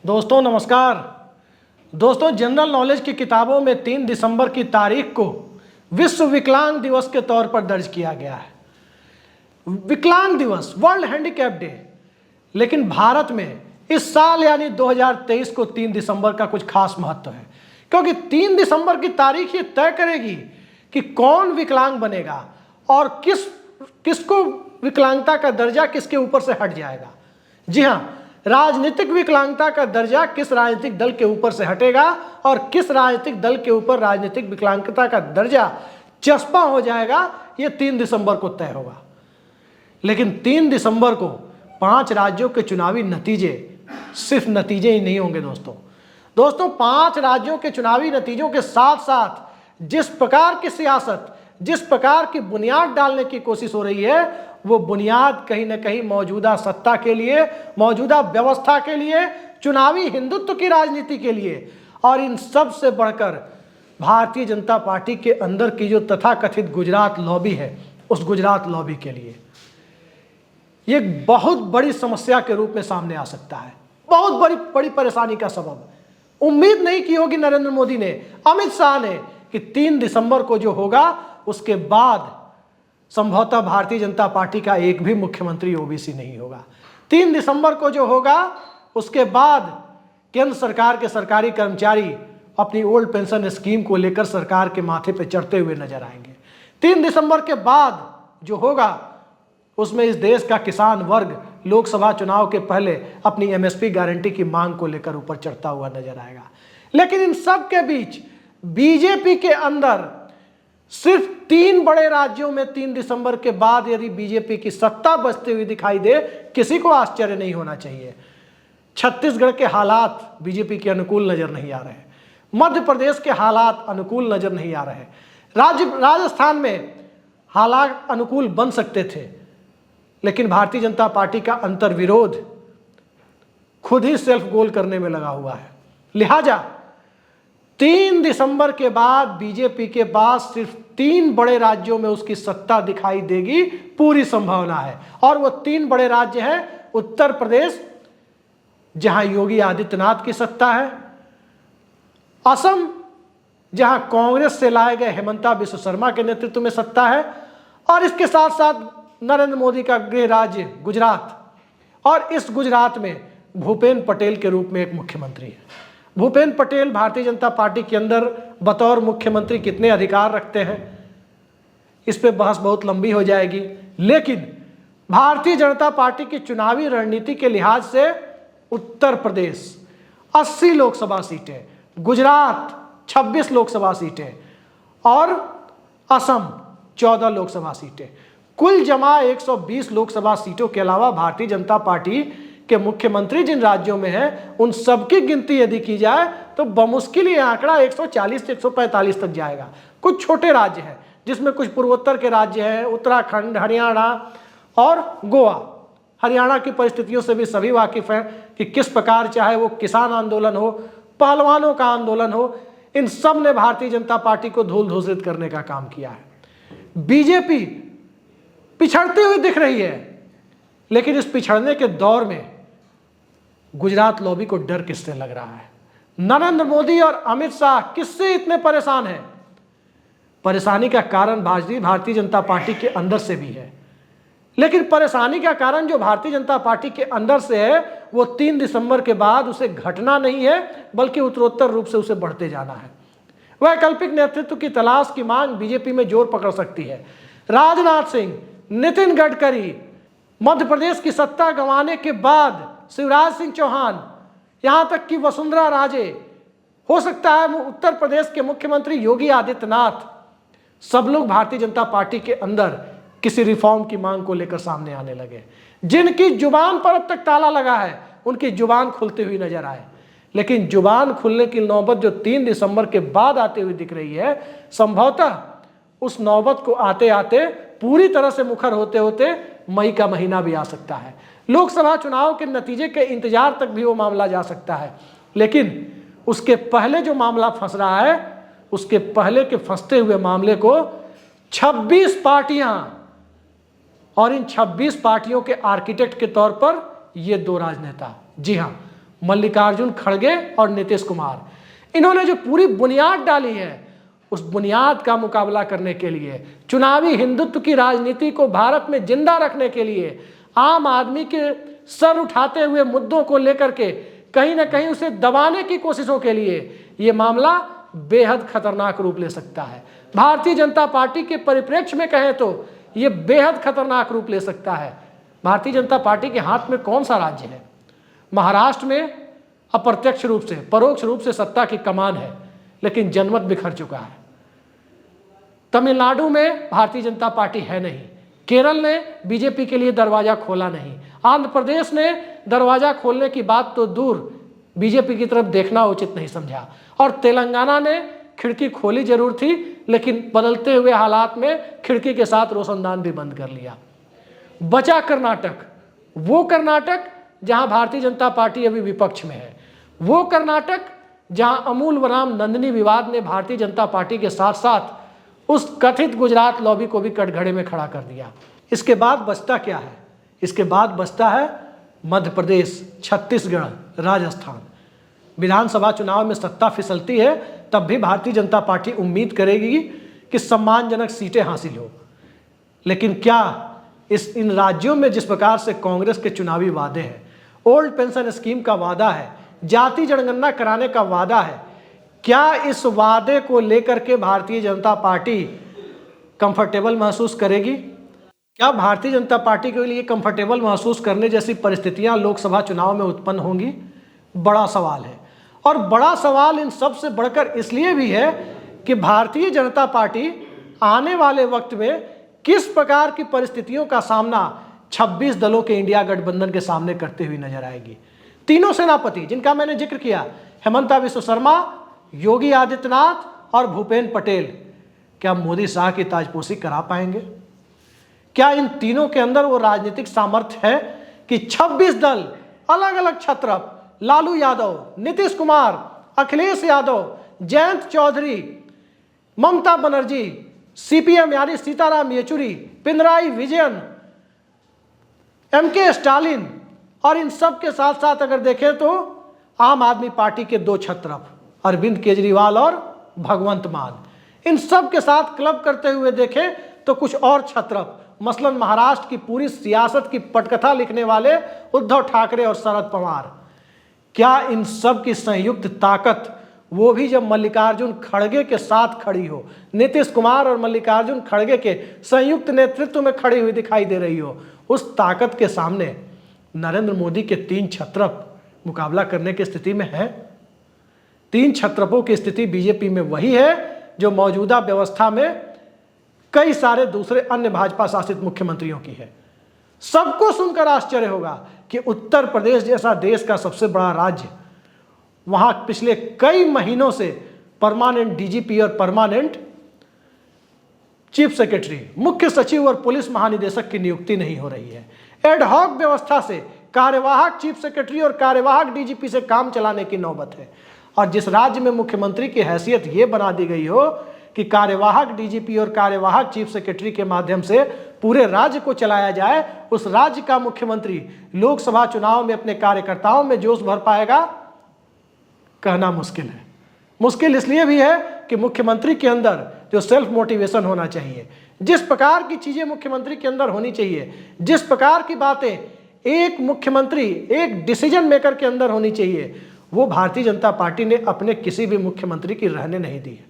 दोस्तों नमस्कार। दोस्तों जनरल नॉलेज की किताबों में 3 दिसंबर की तारीख को विश्व विकलांग दिवस के तौर पर दर्ज किया गया है। विकलांग दिवस, वर्ल्ड हैंडीकैप डे। लेकिन भारत में इस साल यानी 2023 को 3 दिसंबर का कुछ खास महत्व है, क्योंकि 3 दिसंबर की तारीख ये तय करेगी कि कौन विकलांग बनेगा और किसको विकलांगता का दर्जा किसके ऊपर से हट जाएगा। जी हाँ, राजनीतिक विकलांगता का दर्जा किस राजनीतिक दल के ऊपर से हटेगा और किस राजनीतिक दल के ऊपर राजनीतिक विकलांगता का दर्जा चस्पा हो जाएगा, यह 3 दिसंबर को तय होगा। लेकिन 3 दिसंबर को 5 राज्यों के चुनावी नतीजे सिर्फ नतीजे ही नहीं होंगे दोस्तों 5 राज्यों के चुनावी नतीजों के साथ साथ जिस प्रकार की सियासत, जिस प्रकार की बुनियाद डालने की कोशिश हो रही है, वो बुनियाद कहीं ना कहीं मौजूदा सत्ता के लिए, मौजूदा व्यवस्था के लिए, चुनावी हिंदुत्व की राजनीति के लिए और इन सब से बढ़कर भारतीय जनता पार्टी के अंदर की जो तथाकथित गुजरात लॉबी है, उस गुजरात लॉबी के लिए ये बहुत बड़ी समस्या के रूप में सामने आ सकता है, बहुत बड़ी परेशानी का सबब। उम्मीद नहीं की होगी नरेंद्र मोदी ने, अमित शाह ने, कि 3 दिसंबर को जो होगा उसके बाद संभवतः भारतीय जनता पार्टी का एक भी मुख्यमंत्री ओबीसी नहीं होगा। 3 दिसंबर को जो होगा उसके बाद केंद्र सरकार के सरकारी कर्मचारी अपनी ओल्ड पेंशन स्कीम को लेकर सरकार के माथे पर चढ़ते हुए नजर आएंगे। 3 दिसंबर के बाद जो होगा उसमें इस देश का किसान वर्ग लोकसभा चुनाव के पहले अपनी एमएसपी गारंटी की मांग को लेकर ऊपर चढ़ता हुआ नजर आएगा। लेकिन इन सब के बीच बीजेपी के अंदर सिर्फ 3 बड़े राज्यों में 3 दिसंबर के बाद यदि बीजेपी की सत्ता बचती हुई दिखाई दे, किसी को आश्चर्य नहीं होना चाहिए। छत्तीसगढ़ के हालात बीजेपी के अनुकूल नजर नहीं आ रहे, मध्य प्रदेश के हालात अनुकूल नजर नहीं आ रहे, राजस्थान में हालात अनुकूल बन सकते थे, लेकिन भारतीय जनता पार्टी का अंतर्विरोध खुद ही सेल्फ गोल करने में लगा हुआ है। लिहाजा 3 दिसंबर के बाद बीजेपी के पास सिर्फ 3 बड़े राज्यों में उसकी सत्ता दिखाई देगी, पूरी संभावना है। और वो 3 बड़े राज्य हैं उत्तर प्रदेश, जहां योगी आदित्यनाथ की सत्ता है, असम, जहां कांग्रेस से लाए गए हेमंता बिस्व शर्मा के नेतृत्व में सत्ता है, और इसके साथ साथ नरेंद्र मोदी का गृह राज्य गुजरात। और इस गुजरात में भूपेंद्र पटेल के रूप में एक मुख्यमंत्री है। भूपेंद्र पटेल भारतीय जनता पार्टी के अंदर बतौर मुख्यमंत्री कितने अधिकार रखते हैं, इस पे बहस बहुत लंबी हो जाएगी। लेकिन भारतीय जनता पार्टी की चुनावी रणनीति के लिहाज से उत्तर प्रदेश 80 लोकसभा सीटें, गुजरात 26 लोकसभा सीटें और असम 14 लोकसभा सीटें, कुल जमा 120 लोकसभा सीटों के अलावा भारतीय जनता पार्टी के मुख्यमंत्री जिन राज्यों में हैं उन सबकी गिनती यदि की जाए तो बमुश्किल ये आंकड़ा 140 से 145 तक जाएगा। कुछ छोटे राज्य हैं जिसमें कुछ पूर्वोत्तर के राज्य हैं, उत्तराखंड, हरियाणा और गोवा। हरियाणा की परिस्थितियों से भी सभी वाकिफ हैं कि किस प्रकार, चाहे वो किसान आंदोलन हो, पहलवानों का आंदोलन हो, इन सब ने भारतीय जनता पार्टी को धूल धूसरित करने का काम किया है। बीजेपी पिछड़ती हुई दिख रही है, लेकिन इस पिछड़ने के दौर में गुजरात लॉबी को डर किससे लग रहा है? नरेंद्र मोदी और अमित शाह किससे इतने परेशान हैं? परेशानी का कारण भारतीय जनता पार्टी के अंदर से भी है, लेकिन परेशानी का कारण जो भारतीय जनता पार्टी के अंदर से है वो 3 दिसंबर के बाद उसे घटना नहीं है, बल्कि उत्तरोत्तर रूप से उसे बढ़ते जाना है। वैकल्पिक नेतृत्व की तलाश की मांग बीजेपी में जोर पकड़ सकती है। राजनाथ सिंह, नितिन गडकरी, मध्य प्रदेश की सत्ता गंवाने के बाद शिवराज सिंह चौहान, यहां तक कि वसुंधरा राजे, हो सकता है उत्तर प्रदेश के मुख्यमंत्री योगी आदित्यनाथ, सब लोग भारतीय जनता पार्टी के अंदर किसी रिफॉर्म की मांग को लेकर सामने आने लगे। जिनकी जुबान पर अब तक ताला लगा है उनकी जुबान खुलती हुई नजर आए, लेकिन जुबान खुलने की नौबत जो 3 दिसंबर के बाद आते हुए दिख रही है, संभवतः उस नौबत को आते आते पूरी तरह से मुखर होते होते मई का महीना भी आ सकता है। लोकसभा चुनाव के नतीजे के इंतजार तक भी वो मामला जा सकता है, लेकिन उसके पहले जो मामला फंस रहा है, उसके पहले के फंसते हुए मामले को 26 पार्टियां और इन 26 पार्टियों के आर्किटेक्ट के तौर पर ये 2 राजनेता, जी हां, मल्लिकार्जुन खड़गे और नीतीश कुमार। इन्होंने जो पूरी बुनियाद डाली है, उस बुनियाद का मुकाबला करने के लिए, चुनावी हिंदुत्व की राजनीति को भारत में जिंदा रखने के लिए, आम आदमी के सर उठाते हुए मुद्दों को लेकर के कहीं ना कहीं उसे दबाने की कोशिशों के लिए ये मामला बेहद खतरनाक रूप ले सकता है। भारतीय जनता पार्टी के परिप्रेक्ष्य में कहें तो ये बेहद खतरनाक रूप ले सकता है। भारतीय जनता पार्टी के हाथ में कौन सा राज्य है? महाराष्ट्र में अप्रत्यक्ष रूप से, परोक्ष रूप से सत्ता की कमान है, लेकिन जनमत बिखर चुका है। तमिलनाडु में भारतीय जनता पार्टी है नहीं, केरल ने बीजेपी के लिए दरवाजा खोला नहीं, आंध्र प्रदेश ने दरवाजा खोलने की बात तो दूर, बीजेपी की तरफ देखना उचित नहीं समझा, और तेलंगाना ने खिड़की खोली जरूर थी, लेकिन बदलते हुए हालात में खिड़की के साथ रोशनदान भी बंद कर लिया। बचा कर्नाटक, वो कर्नाटक जहां भारतीय जनता पार्टी अभी विपक्ष में है, वो कर्नाटक जहां अमूल बनाम नंदिनी विवाद ने भारतीय जनता पार्टी के साथ साथ उस कथित गुजरात लॉबी को भी कटघरे में खड़ा कर दिया। इसके बाद बचता क्या है? इसके बाद बचता है मध्य प्रदेश, छत्तीसगढ़, राजस्थान। विधानसभा चुनाव में सत्ता फिसलती है, तब भी भारतीय जनता पार्टी उम्मीद करेगी कि सम्मानजनक सीटें हासिल हो। लेकिन क्या इन राज्यों में जिस प्रकार से कांग्रेस के चुनावी वादे हैं, ओल्ड पेंशन स्कीम का वादा है, जाति जनगणना कराने का वादा है, क्या इस वादे को लेकर के भारतीय जनता पार्टी कंफर्टेबल महसूस करेगी? क्या भारतीय जनता पार्टी के लिए कंफर्टेबल महसूस करने जैसी परिस्थितियां लोकसभा चुनाव में उत्पन्न होंगी? बड़ा सवाल है। और बड़ा सवाल इन सब से बढ़कर इसलिए भी है कि भारतीय जनता पार्टी आने वाले वक्त में किस प्रकार की परिस्थितियों का सामना 26 दलों के इंडिया गठबंधन के सामने करते हुए नजर आएगी। तीनों सेनापति जिनका मैंने जिक्र किया, हेमंता बिस्वा शर्मा, योगी आदित्यनाथ और भूपेंद्र पटेल, क्या मोदी शाह की ताजपोशी करा पाएंगे? क्या इन तीनों के अंदर वो राजनीतिक सामर्थ्य है कि 26 दल अलग अलग छत्रप, लालू यादव, नीतीश कुमार, अखिलेश यादव, जयंत चौधरी, ममता बनर्जी, सीपीएम यानी सीताराम येचुरी, पिनराई विजयन, एमके स्टालिन, और इन सब के साथ साथ अगर देखें तो आम आदमी पार्टी के 2 छत्रप, अरविंद केजरीवाल और भगवंत मान, इन सब के साथ क्लब करते हुए देखें तो कुछ और छत्रप, मसलन महाराष्ट्र की पूरी सियासत की पटकथा लिखने वाले उद्धव ठाकरे और शरद पवार, क्या इन सब की संयुक्त ताकत, वो भी जब मल्लिकार्जुन खड़गे के साथ खड़ी हो, नीतीश कुमार और मल्लिकार्जुन खड़गे के संयुक्त नेतृत्व में खड़ी हुई दिखाई दे रही हो, उस ताकत के सामने नरेंद्र मोदी के 3 छत्रप मुकाबला करने की स्थिति में है? 3 छत्रपों की स्थिति बीजेपी में वही है जो मौजूदा व्यवस्था में कई सारे दूसरे अन्य भाजपा शासित मुख्यमंत्रियों की है। सबको सुनकर आश्चर्य होगा कि उत्तर प्रदेश जैसा देश का सबसे बड़ा राज्य, वहां पिछले कई महीनों से परमानेंट डीजीपी और परमानेंट चीफ सेक्रेटरी, मुख्य सचिव और पुलिस महानिदेशक की नियुक्ति नहीं हो रही है। एडहॉक व्यवस्था से कार्यवाहक चीफ सेक्रेटरी और कार्यवाहक डीजीपी से काम चलाने की नौबत है। और जिस राज्य में मुख्यमंत्री की हैसियत ये बना दी गई हो कि कार्यवाहक डीजीपी और कार्यवाहक चीफ सेक्रेटरी के माध्यम से पूरे राज्य को चलाया जाए, उस राज्य का मुख्यमंत्री लोकसभा चुनाव में अपने कार्यकर्ताओं में जोश भर पाएगा, कहना मुश्किल है। मुश्किल इसलिए भी है कि मुख्यमंत्री के अंदर जो सेल्फ मोटिवेशन होना चाहिए, जिस प्रकार की चीजें मुख्यमंत्री के अंदर होनी चाहिए, जिस प्रकार की बातें एक मुख्यमंत्री, एक डिसीजन मेकर के अंदर होनी चाहिए, वो भारतीय जनता पार्टी ने अपने किसी भी मुख्यमंत्री की रहने नहीं दी है।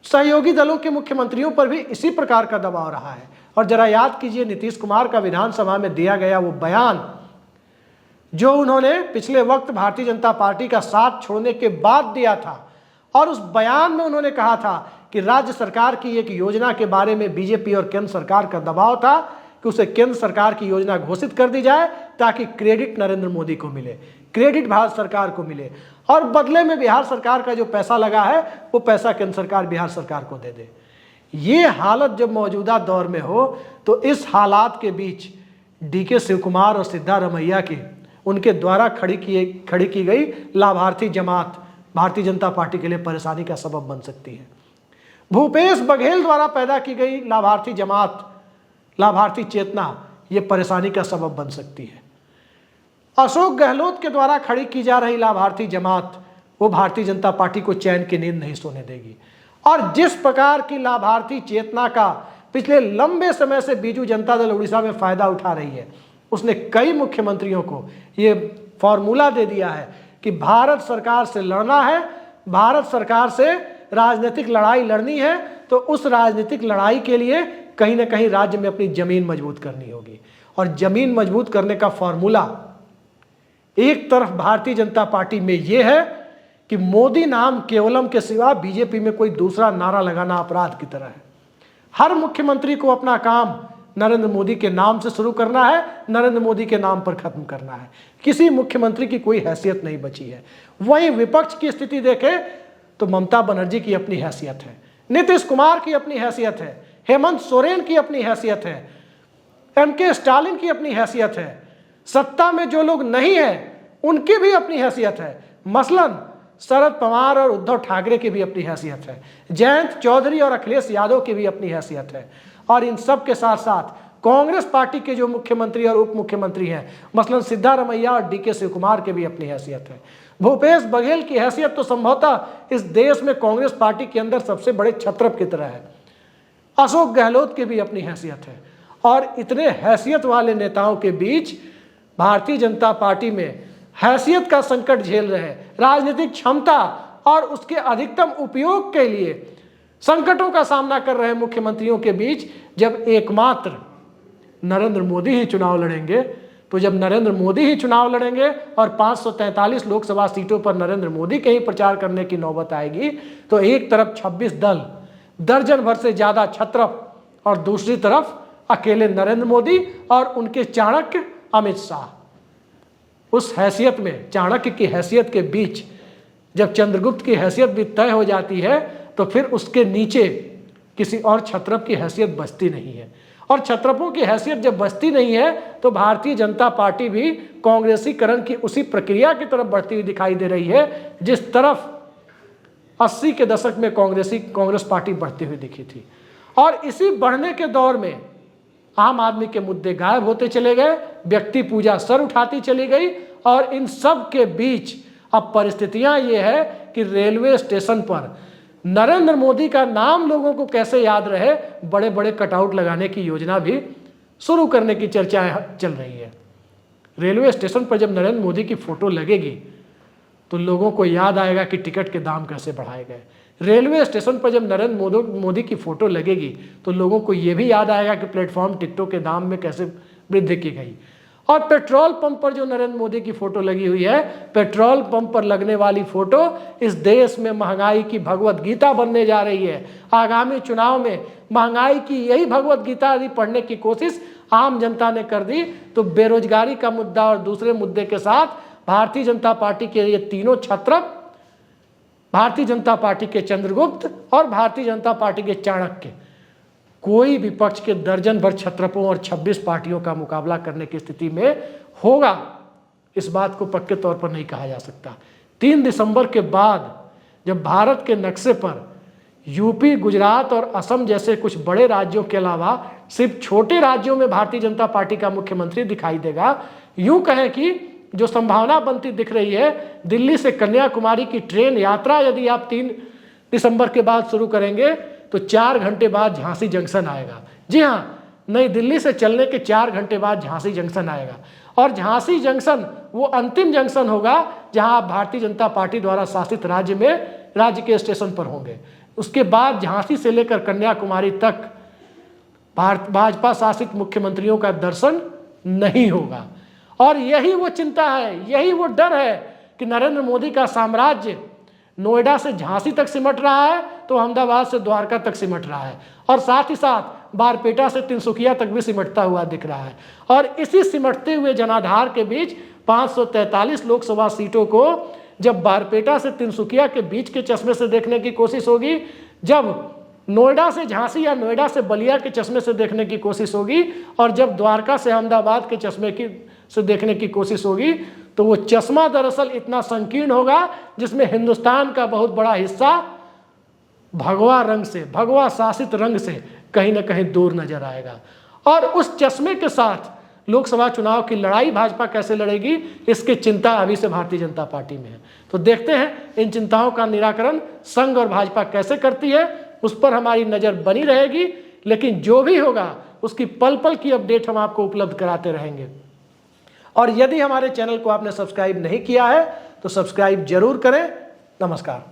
सहयोगी दलों के मुख्यमंत्रियों पर भी इसी प्रकार का दबाव रहा है। और जरा याद कीजिए नीतीश कुमार का विधानसभा में दिया गया वो बयान, जो उन्होंने पिछले वक्त भारतीय जनता पार्टी का साथ छोड़ने के बाद दिया था। और उस बयान में उन्होंने कहा था कि राज्य सरकार की एक योजना के बारे में बीजेपी और केंद्र सरकार का दबाव था कि उसे केंद्र सरकार की योजना घोषित कर दी जाए ताकि क्रेडिट नरेंद्र मोदी को मिले, क्रेडिट भारत सरकार को मिले, और बदले में बिहार सरकार का जो पैसा लगा है वो पैसा केंद्र सरकार बिहार सरकार को दे दे। ये हालत जब मौजूदा दौर में हो तो इस हालात के बीच डीके शिव कुमार और सिद्धारमैया की उनके द्वारा खड़ी की गई लाभार्थी जमात भारतीय जनता पार्टी के लिए परेशानी का सबब बन सकती है। भूपेश बघेल द्वारा पैदा की गई लाभार्थी जमात, लाभार्थी चेतना, ये परेशानी का सबब बन सकती है। अशोक गहलोत के द्वारा खड़ी की जा रही लाभार्थी जमात वो भारतीय जनता पार्टी को चैन की नींद नहीं सोने देगी। और जिस प्रकार की लाभार्थी चेतना का पिछले लंबे समय से बीजू जनता दल उड़ीसा में फायदा उठा रही है, उसने कई मुख्यमंत्रियों को ये फॉर्मूला दे दिया है कि भारत सरकार से लड़ना है, भारत सरकार से राजनीतिक लड़ाई लड़नी है, तो उस राजनीतिक लड़ाई के लिए कहीं ना कहीं राज्य में अपनी जमीन मजबूत करनी होगी। और जमीन मजबूत करने का फॉर्मूला एक तरफ भारतीय जनता पार्टी में यह है कि मोदी नाम केवलम के सिवा बीजेपी में कोई दूसरा नारा लगाना अपराध की तरह है। हर मुख्यमंत्री को अपना काम नरेंद्र मोदी के नाम से शुरू करना है, नरेंद्र मोदी के नाम पर खत्म करना है। किसी मुख्यमंत्री की कोई हैसियत नहीं बची है। वहीं विपक्ष की स्थिति देखें तो ममता बनर्जी की अपनी हैसियत है, नीतीश कुमार की अपनी हैसियत है, हेमंत सोरेन की अपनी हैसियत है, एमके स्टालिन की अपनी हैसियत है, सत्ता में जो लोग नहीं है उनकी भी अपनी हैसियत है। मसलन शरद पवार और उद्धव ठाकरे की भी अपनी हैसियत है, जयंत चौधरी और अखिलेश यादव की भी अपनी हैसियत है। और इन सब के साथ साथ कांग्रेस पार्टी के जो मुख्यमंत्री और उप मुख्यमंत्री हैं, मसलन सिद्धारमैया और डीके शिव कुमार की भी अपनी हैसियत है। भूपेश बघेल की हैसियत तो संभवतः इस देश में कांग्रेस पार्टी के अंदर सबसे बड़े छत्रप की तरह है। अशोक गहलोत की भी अपनी हैसियत है। और इतने हैसियत वाले नेताओं के बीच भारतीय जनता पार्टी में हैसियत का संकट झेल रहे, राजनीतिक क्षमता और उसके अधिकतम उपयोग के लिए संकटों का सामना कर रहे मुख्यमंत्रियों के बीच जब एकमात्र नरेंद्र मोदी ही चुनाव लड़ेंगे, तो जब नरेंद्र मोदी ही चुनाव लड़ेंगे और 543 लोकसभा सीटों पर नरेंद्र मोदी के ही प्रचार करने की नौबत आएगी, तो एक तरफ 26 दल, दर्जन भर से ज्यादा छत्रप, और दूसरी तरफ अकेले नरेंद्र मोदी और उनके चाणक्य अमित शाह। उस हैसियत में, चाणक्य की हैसियत के बीच जब चंद्रगुप्त की हैसियत भी तय हो जाती है, तो फिर उसके नीचे किसी और छत्रप की हैसियत बचती नहीं है। और छत्रपों की हैसियत जब बचती नहीं है तो भारतीय जनता पार्टी भी कांग्रेसीकरण की उसी प्रक्रिया की तरफ बढ़ती हुई दिखाई दे रही है जिस तरफ 80 के दशक में कांग्रेस पार्टी बढ़ती हुई दिखी थी। और इसी बढ़ने के दौर में आम आदमी के मुद्दे गायब होते चले गए, व्यक्ति पूजा सर उठाती चली गई। और इन सब के बीच अब परिस्थितियां ये है कि रेलवे स्टेशन पर नरेंद्र मोदी का नाम लोगों को कैसे याद रहे, बड़े बड़े कटआउट लगाने की योजना भी शुरू करने की चर्चाएं चल रही है। रेलवे स्टेशन पर जब नरेंद्र मोदी की फोटो लगेगी तो लोगों को याद आएगा कि टिकट के दाम कैसे बढ़ाए गए। रेलवे स्टेशन पर जब नरेंद्र मोदी की फोटो लगेगी तो लोगों को यह भी याद आएगा कि प्लेटफॉर्म टिकटों के दाम में कैसे वृद्धि की गई। और पेट्रोल पंप पर जो नरेंद्र मोदी की फोटो लगी हुई है, पेट्रोल पंप पर लगने वाली फोटो इस देश में महंगाई की भगवत गीता बनने जा रही है। आगामी चुनाव में महंगाई की यही भगवत गीता यदि पढ़ने की कोशिश आम जनता ने कर दी तो बेरोजगारी का मुद्दा और दूसरे मुद्दे के साथ भारतीय जनता पार्टी के ये तीनों छत्रप, भारतीय जनता पार्टी के चंद्रगुप्त और भारतीय जनता पार्टी के चाणक्य, कोई विपक्ष के दर्जन भर छत्रपों और 26 पार्टियों का मुकाबला करने की स्थिति में होगा, इस बात को पक्के तौर पर नहीं कहा जा सकता। 3 दिसंबर के बाद जब भारत के नक्शे पर यूपी, गुजरात और असम जैसे कुछ बड़े राज्यों के अलावा सिर्फ छोटे राज्यों में भारतीय जनता पार्टी का मुख्यमंत्री दिखाई देगा, यूं कहें कि जो संभावना बनती दिख रही है, दिल्ली से कन्याकुमारी की ट्रेन यात्रा यदि आप 3 दिसंबर के बाद शुरू करेंगे तो 4 घंटे बाद झांसी जंक्शन आएगा। जी हाँ, नई दिल्ली से चलने के 4 घंटे बाद झांसी जंक्शन आएगा। और झांसी जंक्शन वो अंतिम जंक्शन होगा जहां आप भारतीय जनता पार्टी द्वारा शासित राज्य में राज्य के स्टेशन पर होंगे। उसके बाद झांसी से लेकर कन्याकुमारी तक भाजपा शासित मुख्यमंत्रियों का दर्शन नहीं होगा। और यही वो चिंता है, यही वो डर है कि नरेंद्र मोदी का साम्राज्य नोएडा से झांसी तक सिमट रहा है तो अहमदाबाद से द्वारका तक सिमट रहा है, और साथ ही साथ बारपेटा से तिनसुकिया तक भी सिमटता हुआ दिख रहा है। और इसी सिमटते हुए जनाधार के बीच 543 लोकसभा सीटों को जब बारपेटा से तिनसुकिया के बीच के चश्मे से देखने की कोशिश होगी, जब नोएडा से झांसी या नोएडा से बलिया के चश्मे से देखने की कोशिश होगी, और जब द्वारका से अहमदाबाद के चश्मे से देखने की कोशिश होगी, तो वो चश्मा दरअसल इतना संकीर्ण होगा जिसमें हिंदुस्तान का बहुत बड़ा हिस्सा भगवा रंग से, भगवा शासित रंग से कहीं ना कहीं दूर नजर आएगा। और उस चश्मे के साथ लोकसभा चुनाव की लड़ाई भाजपा कैसे लड़ेगी, इसकी चिंता अभी से भारतीय जनता पार्टी में है। तो देखते हैं इन चिंताओं का निराकरण संघ और भाजपा कैसे करती है, उस पर हमारी नज़र बनी रहेगी। लेकिन जो भी होगा उसकी पल पल की अपडेट हम आपको उपलब्ध कराते रहेंगे। और यदि हमारे चैनल को आपने सब्सक्राइब नहीं किया है तो सब्सक्राइब जरूर करें। नमस्कार।